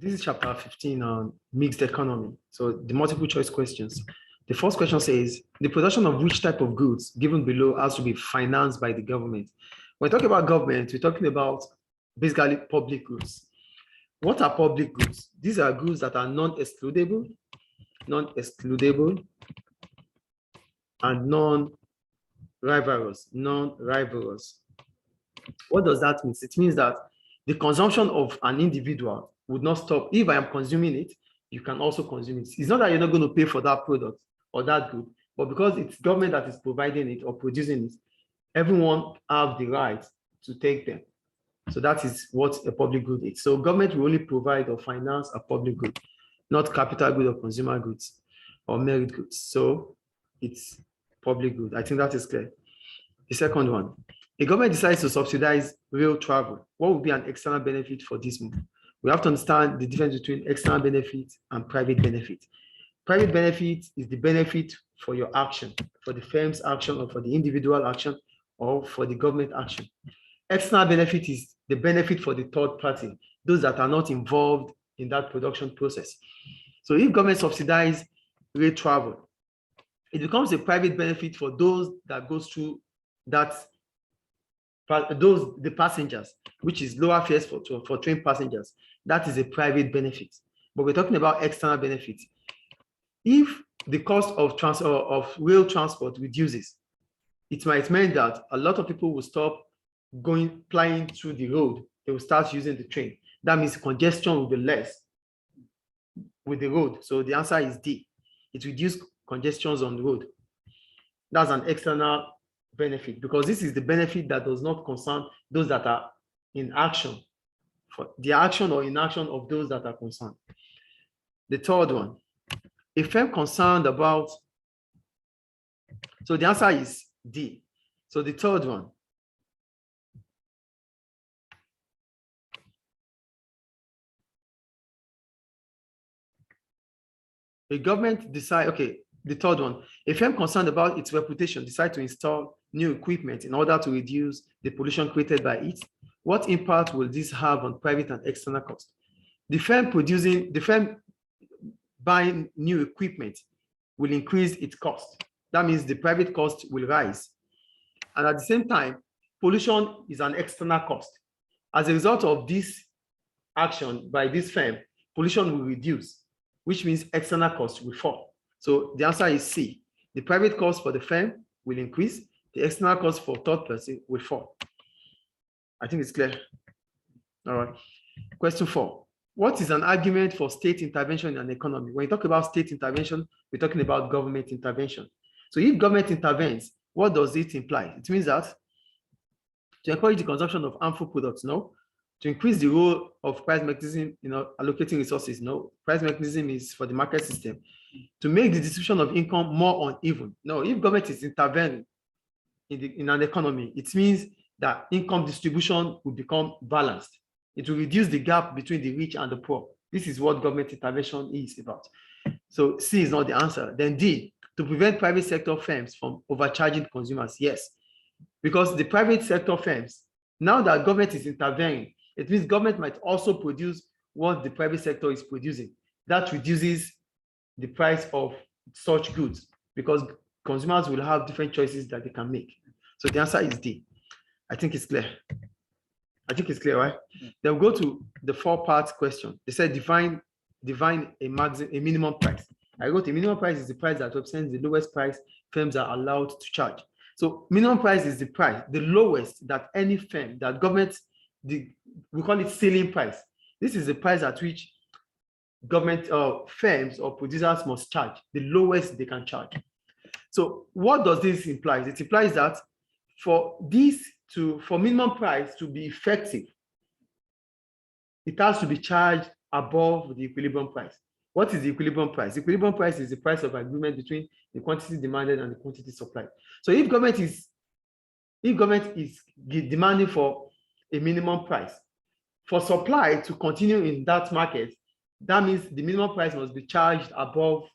This is chapter 15 on mixed economy. So the multiple choice questions. The first question says, the production of which type of goods given below has to be financed by the government. When we talk about government, we're talking about basically public goods. What are public goods? These are goods that are non-excludable, and non-rivalrous, What does that mean? It means that the consumption of an individual would not stop. If I am consuming it, you can also consume it. It's not that you're not going to pay for that product or that good, but because it's government that is providing it or producing it, everyone have the right to take them. So that is what a public good is. So government will only provide or finance a public good, not capital good or consumer goods or merit goods. So it's public good. I think that is clear. The second one, a government decides to subsidize rail travel. What would be an external benefit for this move? We have to understand the difference between external benefit and private benefit. Private benefit is the benefit for your action, for the firm's action or for the individual action or for the government action. External benefit is the benefit for the third party, those that are not involved in that production process. So if government subsidize rail travel, it becomes a private benefit for those that goes through that, the passengers, which is lower fares for train passengers. That is a private benefit. But we're talking about external benefits. If the cost of rail transport reduces, it might mean that a lot of people will stop flying through the road. They will start using the train. That means congestion will be less with the road. So the answer is D. It reduces congestions on the road. That's an external benefit, because this is the benefit that does not concern those that are in action, for the action or inaction of those that are concerned. The third one, a firm concerned about, so the answer is D. So the third one, a government decide, okay, the third one, a firm concerned about its reputation decide to install new equipment in order to reduce the pollution created by it. What impact will this have on private and external costs? The firm buying new equipment will increase its cost. That means the private cost will rise. And at the same time, pollution is an external cost. As a result of this action by this firm, pollution will reduce, which means external costs will fall. So the answer is C. The private cost for the firm will increase. The external cost for third person will fall. I think it's clear. All right. Question 4. What is an argument for state intervention in an economy? When you talk about state intervention, we're talking about government intervention. So if government intervenes, what does it imply? It means that to encourage the consumption of harmful products, no. To increase the role of price mechanism, allocating resources, no. Price mechanism is for the market system. To make the distribution of income more uneven. No, if government is intervening in an economy, it means that income distribution will become balanced. It will reduce the gap between the rich and the poor. This is what government intervention is about. So C is not the answer. Then D, to prevent private sector firms from overcharging consumers. Yes, because the private sector firms, now that government is intervening, it means government might also produce what the private sector is producing. That reduces the price of such goods because consumers will have different choices that they can make. So the answer is D. I think it's clear. I think it's clear, right? Then we'll go to the 4-part question. They said define a minimum price. I wrote a minimum price is the price that represents the lowest price firms are allowed to charge. So minimum price is the price, the lowest that any firm, that government, we call it ceiling price. This is the price at which government firms or producers must charge, the lowest they can charge. So what does this imply? It implies that for minimum price to be effective, it has to be charged above the equilibrium price. What is the equilibrium price? The equilibrium price is the price of agreement between the quantity demanded and the quantity supplied. So if government is demanding for a minimum price, for supply to continue in that market, that means the minimum price must be charged above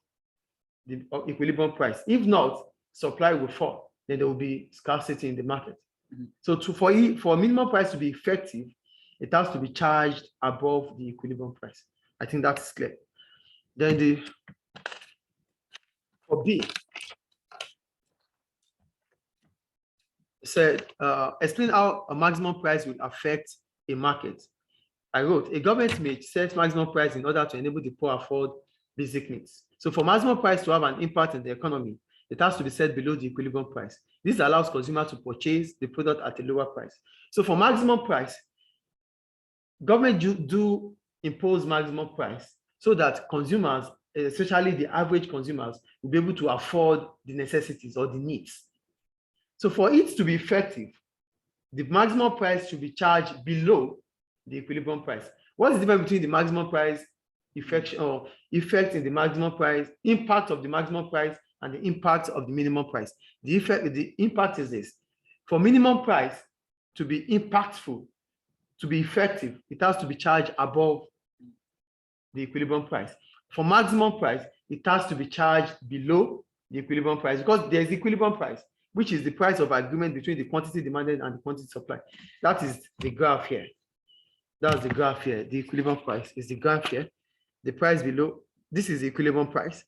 the equilibrium price. If not, supply will fall. Then there will be scarcity in the market. So for a minimum price to be effective, it has to be charged above the equilibrium price. I think that's clear. Then for B, said, explain how a maximum price will affect a market. I wrote, a government may set maximum price in order to enable the poor afford basic needs. So for maximum price to have an impact in the economy, it has to be set below the equilibrium price. This allows consumers to purchase the product at a lower price. So for maximum price, government do impose maximum price so that consumers, especially the average consumers, will be able to afford the necessities or the needs. So for it to be effective, the maximum price should be charged below the equilibrium price. What is the difference between the maximum price effect in the maximum price, impact of the maximum price, and the impact of the minimum price? The impact is this: for minimum price to be impactful, to be effective, it has to be charged above the equilibrium price. For maximum price, it has to be charged below the equilibrium price, because there's equilibrium price, which is the price of agreement between the quantity demanded and the quantity supplied. That is the graph here. That's the graph here. The equilibrium price is the graph here. The price below, this is the equilibrium price.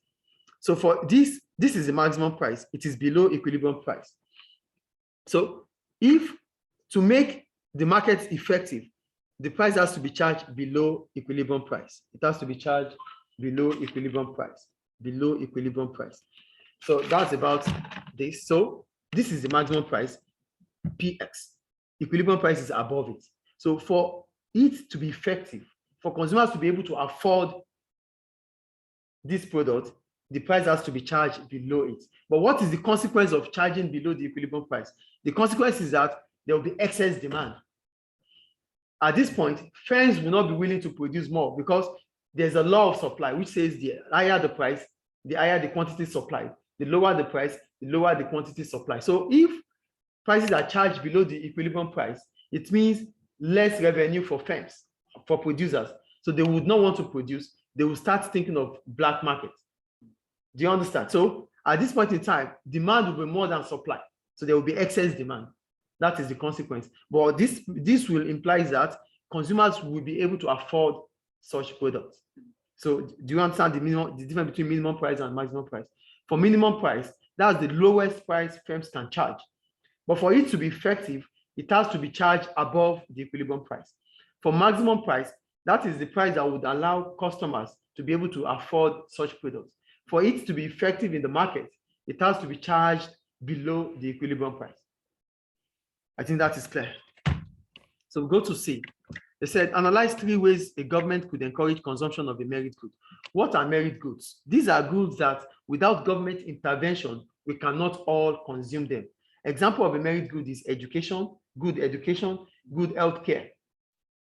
So for this is the maximum price. It is below equilibrium price. So if to make the market effective, the price has to be charged below equilibrium price. It has to be charged below equilibrium price. Below equilibrium price. So that's about this. So this is the maximum price, PX. Equilibrium price is above it. So for it to be effective, for consumers to be able to afford this product, the price has to be charged below it. But what is the consequence of charging below the equilibrium price? The consequence is that there will be excess demand. At this point, firms will not be willing to produce more because there's a law of supply which says the higher the price, the higher the quantity supplied. The lower the price, the lower the quantity supply. So if prices are charged below the equilibrium price, it means less revenue for firms, for producers. So they would not want to produce. They will start thinking of black market. Do you understand? So at this point in time, demand will be more than supply. So there will be excess demand. That is the consequence. But this will imply that consumers will be able to afford such products. So do you understand the difference between minimum price and maximum price? For minimum price, that's the lowest price firms can charge. But for it to be effective, it has to be charged above the equilibrium price. For maximum price, that is the price that would allow customers to be able to afford such products. For it to be effective in the market, it has to be charged below the equilibrium price. I think that is clear. So we go to C. They said, analyze 3 ways a government could encourage consumption of a merit good. What are merit goods? These are goods that without government intervention, we cannot all consume them. Example of a merit good is education, good healthcare.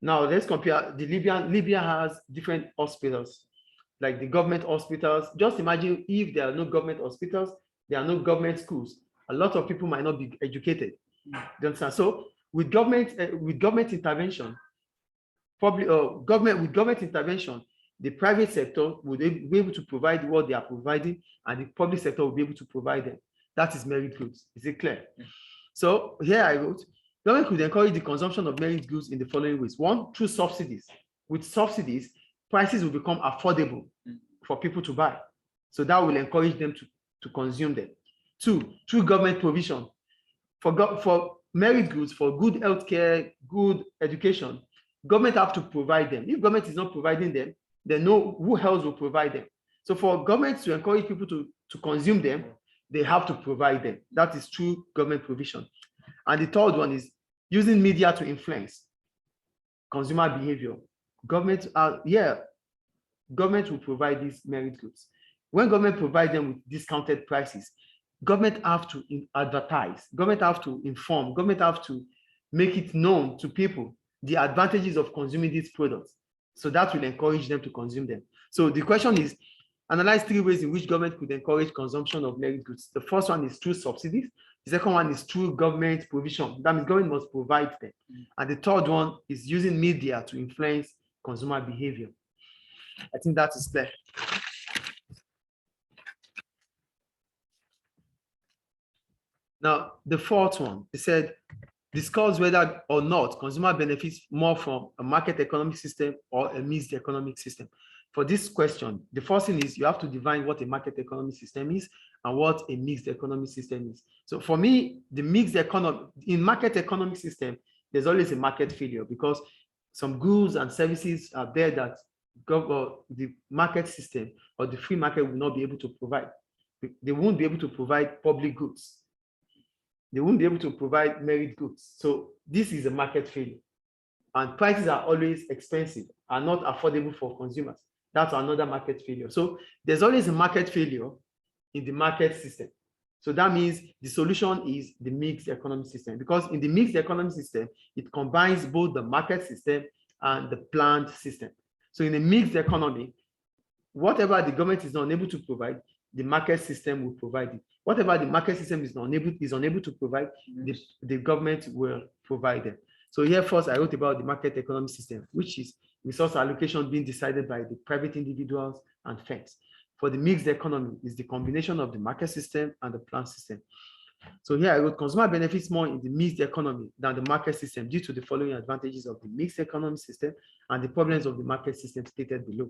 Now let's compare the Libya has different hospitals, like the government hospitals. Just imagine if there are no government hospitals, there are no government schools. A lot of people might not be educated. Do you understand? So with government intervention, government intervention, the private sector would be able to provide what they are providing, and the public sector will be able to provide them. That is merit goods. Is it clear? Yeah. So here I wrote, government could encourage the consumption of merit goods in the following ways. 1, through subsidies. With subsidies, prices will become affordable for people to buy. So that will encourage them to consume them. 2, through government provision. For merit goods, for good healthcare, good education, government have to provide them. If government is not providing them, then who else will provide them? So for government to encourage people to consume them, they have to provide them. That is true government provision. And the third one is using media to influence consumer behavior. Government will provide these merit goods. When government provide them with discounted prices, government have to advertise, government have to inform, government have to make it known to people the advantages of consuming these products. So that will encourage them to consume them. So the question is, analyze 3 ways in which government could encourage consumption of merit goods. The first one is through subsidies. The second one is through government provision. That means government must provide them. And the third one is using media to influence consumer behavior. I think that is clear. Now, the fourth one, they said, discuss whether or not consumer benefits more from a market economic system or a mixed economic system. For this question, the first thing is you have to define what a market economic system is and what a mixed economic system is. So for me, the mixed economy, in market economic system, there's always a market failure because some goods and services are there that the market system or the free market will not be able to provide. They won't be able to provide public goods. They won't be able to provide merit goods. So this is a market failure. And prices are always expensive, are not affordable for consumers. That's another market failure. So there's always a market failure in the market system. So that means the solution is the mixed economic system, because in the mixed economic system, it combines both the market system and the planned system. So in a mixed economy, whatever the government is unable to provide, the market system will provide it. Whatever the market system is unable to provide, the government will provide it. So here first, I wrote about the market economic system, which is resource allocation being decided by the private individuals and firms. For the mixed economy, is the combination of the market system and the planned system. So here I wrote consumer benefits more in the mixed economy than the market system due to the following advantages of the mixed economic system and the problems of the market system stated below.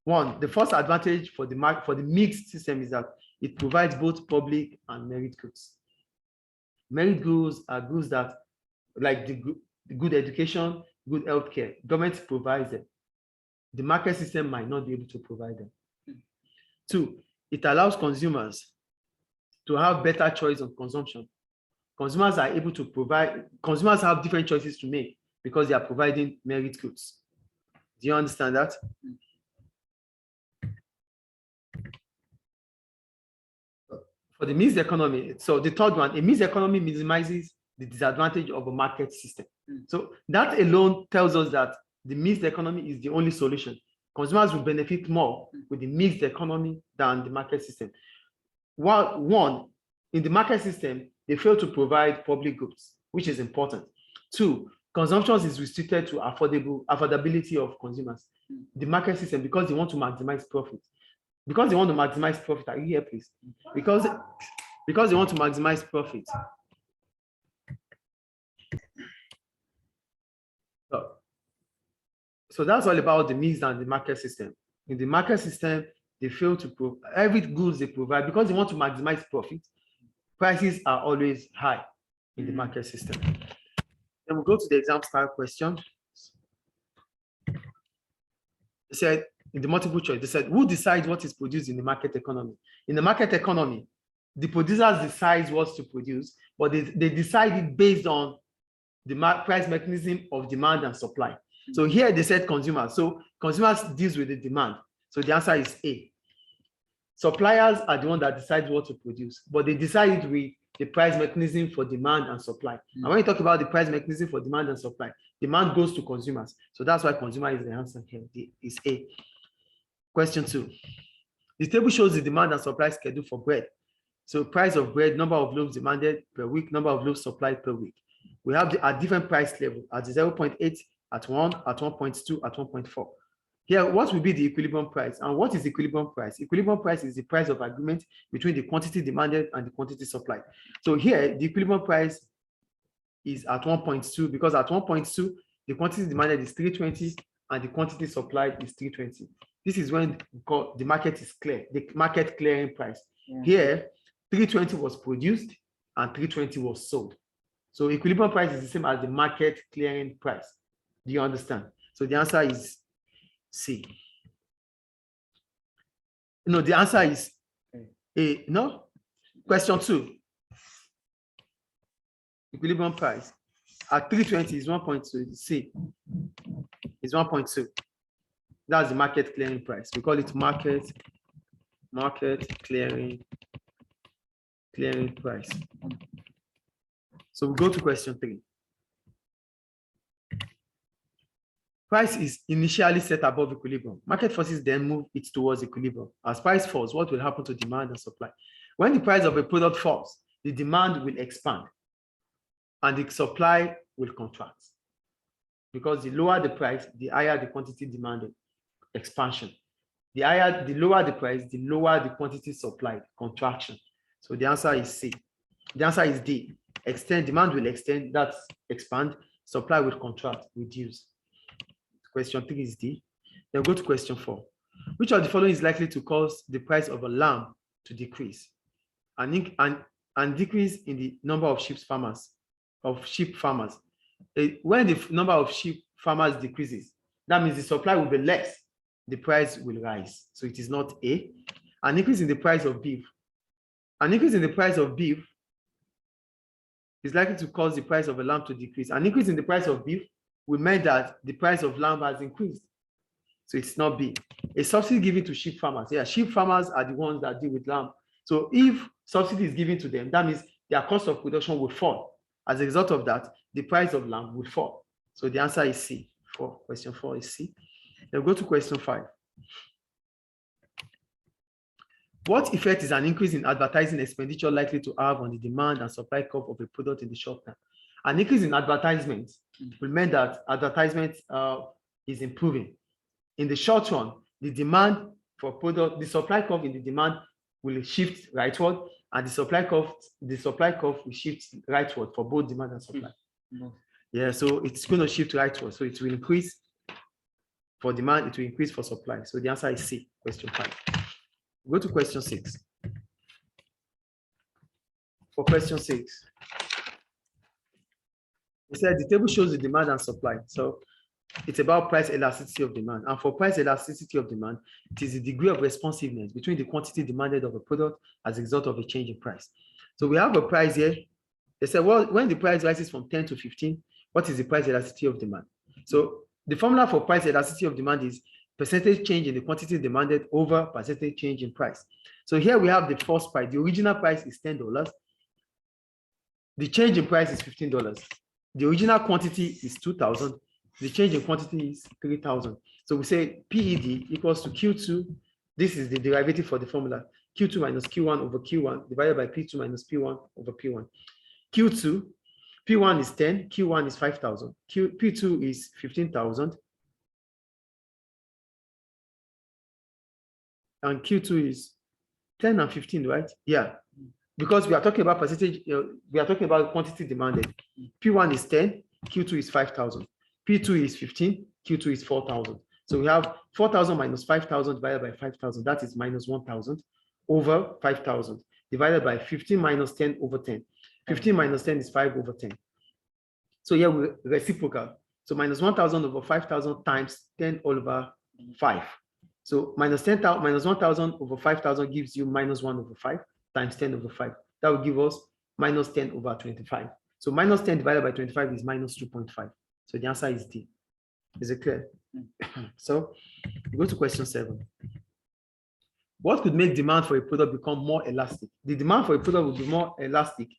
One, the first advantage for the mixed system is that it provides both public and merit goods. Merit goods are goods that, like the good education, good healthcare, government provides them. The market system might not be able to provide them. Two, it allows consumers to have better choice on consumption. Consumers have different choices to make because they are providing merit goods. Do you understand that? For the mixed economy, so the third one, a mixed economy minimizes the disadvantage of a market system. So that alone tells us that the mixed economy is the only solution. Consumers will benefit more with the mixed economy than the market system. One, in the market system, they fail to provide public goods, which is important. Two, consumption is restricted to affordability of consumers. The market system, because they want to maximize profit. Because they want to maximize profit, are you here, please? Because they want to maximize profit. So that's all about the mixed and the market system. In the market system, they fail to provide every goods they provide because they want to maximize profit. Prices are always high in the market system. Then we'll go to the exam style question. It said, in the multiple choice, they said, who decides what is produced in the market economy? In the market economy, the producers decide what to produce, but they decide it based on the price mechanism of demand and supply. So here they said consumers. So consumers deals with the demand. So the answer is A. Suppliers are the one that decides what to produce, but they decide it with the price mechanism for demand and supply. And when you talk about the price mechanism for demand and supply, demand goes to consumers. So that's why consumer is the answer here. Is A. Question 2. The table shows the demand and supply schedule for bread. So price of bread, number of loaves demanded per week, number of loaves supplied per week. We have at different price level at 0.8, at 1, at 1.2, at 1.4. Here, what will be the equilibrium price? And what is the equilibrium price? Equilibrium price is the price of agreement between the quantity demanded and the quantity supplied. So here, the equilibrium price is at 1.2 because at 1.2, the quantity demanded is 320 and the quantity supplied is 320. This is when the market is clear, the market clearing price. Yeah. Here, 320 was produced and 320 was sold. So equilibrium price is the same as the market clearing price. Do you understand? So the answer is C. No, the answer is A. No? Question 2. Equilibrium price at 320 is 1.2. C is 1.2. That's the market clearing price. We call it market clearing price. So we go to question 3. Price is initially set above equilibrium. Market forces then move it towards equilibrium. As price falls, what will happen to demand and supply? When the price of a product falls, the demand will expand and the supply will contract. Because the lower the price, the higher the quantity demanded, expansion. The lower the price, the lower the quantity supplied, contraction. So the answer is C. The answer is D, demand will extend, that's expand, supply will contract, reduce. Question 3 is D. Then go to question 4. Which of the following is likely to cause the price of a lamb to decrease? And decrease in the number of sheep farmers. When the number of sheep farmers decreases, that means the supply will be less, the price will rise. So it is not A. An increase in the price of beef. An increase in the price of beef is likely to cause the price of a lamb to decrease. An increase in the price of beef will mean that the price of lamb has increased. So it's not B. A subsidy given to sheep farmers. Yeah, sheep farmers are the ones that deal with lamb. So if subsidy is given to them, that means their cost of production will fall. As a result of that, the price of lamb will fall. So the answer is C. For question 4 is C. Then go to question 5. What effect is an increase in advertising expenditure likely to have on the demand and supply curve of a product in the short term? An increase in advertisement will mean that advertisement is improving. In the short run, the demand for product, the supply curve in the demand will shift rightward, and the supply curve will shift rightward for both demand and supply. Yeah, so it's going to shift rightward. So it will increase for demand, it will increase for supply. So the answer is C, question 5. Go to question 6. For question 6, we said the table shows the demand and supply. So it's about price elasticity of demand. And for price elasticity of demand, it is the degree of responsiveness between the quantity demanded of a product as a result of a change in price. So we have a price here. They said, well, when the price rises from 10 to 15, what is the price elasticity of demand? So the formula for price elasticity of demand is percentage change in the quantity demanded over percentage change in price. So here we have the first price. The original price is $10. The change in price is $15. The original quantity is 2,000. The change in quantity is 3,000. So we say PED equals to Q2. This is the derivative for the formula. Q2 minus Q1 over Q1 divided by P2 minus P1 over P1. Q2, P1 is 10, Q1 is 5,000, P2 is 15,000, and Q2 is 10 and 15, right? Yeah, because we are talking about percentage, we are talking about quantity demanded. P1 is 10, Q2 is 5,000, P2 is 15, Q2 is 4,000. So we have 4,000 minus 5,000 divided by 5,000, that is minus 1,000 over 5,000 divided by 15 minus 10 over 10. 15 minus 10 is 5 over 10. So here we reciprocal. So minus 1,000 over 5,000 times 10 over 5. So minus 1,000 over 5,000 gives you minus 1 over 5 times 10 over 5. That will give us minus 10 over 25. So minus 10 divided by 25 is minus 2.5. So the answer is D. Is it clear? So we go to question 7. What could make demand for a product become more elastic? The demand for a product will be more elastic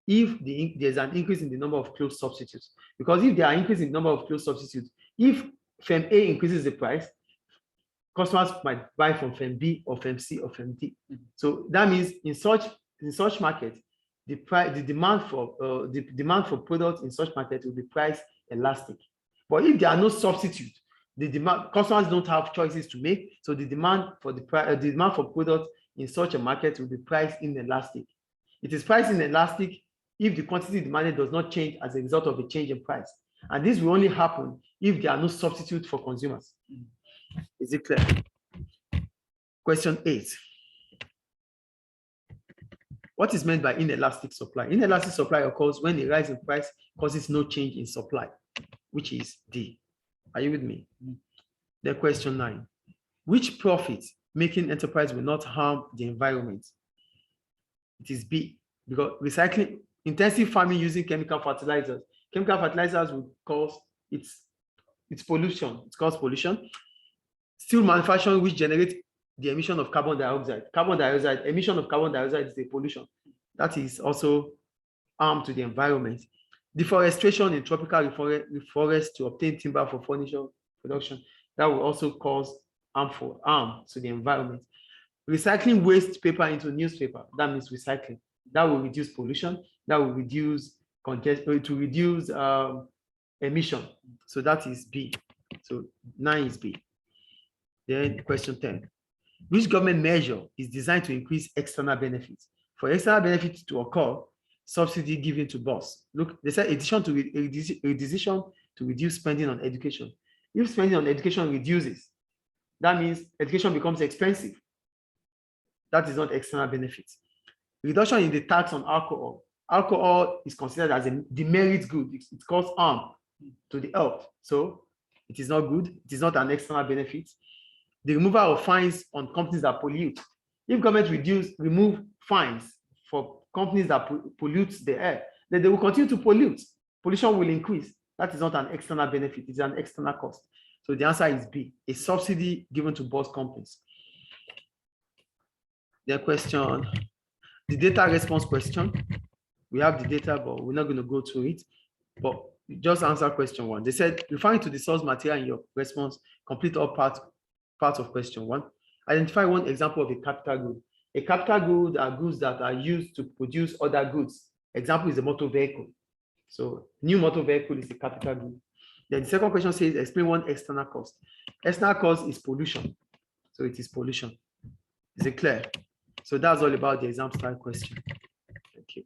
if there's an increase in the number of close substitutes. Because if there are increase in the number of close substitutes, if firm A increases the price, customers might buy from firm B or firm C or firm D. So that means in such market, the demand for products in such market will be price elastic. But if there are no substitutes, customers don't have choices to make. So the demand for products in such a market will be price inelastic. It is price inelastic if the quantity demanded does not change as a result of a change in price. And this will only happen if there are no substitutes for consumers. Is it clear? Question 8. What is meant by inelastic supply? Inelastic supply occurs when a rise in price causes no change in supply, which is D. Are you with me? Then question 9. Which profit-making enterprise will not harm the environment? It is B, because recycling, intensive farming using chemical fertilizers. Chemical fertilizers will cause it's pollution. It causes pollution. Steel manufacturing, which generates the emission of carbon dioxide. Emission of carbon dioxide is a pollution. That is also harm to the environment. Deforestation in tropical reforest to obtain timber for furniture production. That will also cause harm to the environment. Recycling waste paper into newspaper. That means recycling. That will reduce pollution. That will reduce emission. So that is B. So 9 is B. Then question 10. Which government measure is designed to increase external benefits? For external benefits to occur, subsidy given to boss. Look, they said a decision to reduce spending on education. If spending on education reduces, that means education becomes expensive. That is not external benefits. Reduction in the tax on alcohol. Alcohol is considered as a demerit good. It causes harm to the health. So it is not good. It is not an external benefit. The removal of fines on companies that pollute. If government remove fines for companies that pollute the air, then they will continue to pollute. Pollution will increase. That is not an external benefit. It's an external cost. So the answer is B, a subsidy given to both companies. The question, the data response question. We have the data, but we're not going to go through it. But just answer question 1. They said, referring to the source material in your response, complete all parts of question 1. Identify one example of a capital good. A capital good are goods that are used to produce other goods. Example is a motor vehicle. So new motor vehicle is a capital good. Then the second question says, explain one external cost. External cost is pollution. So it is pollution. Is it clear? So that's all about the exam style question. Thank you.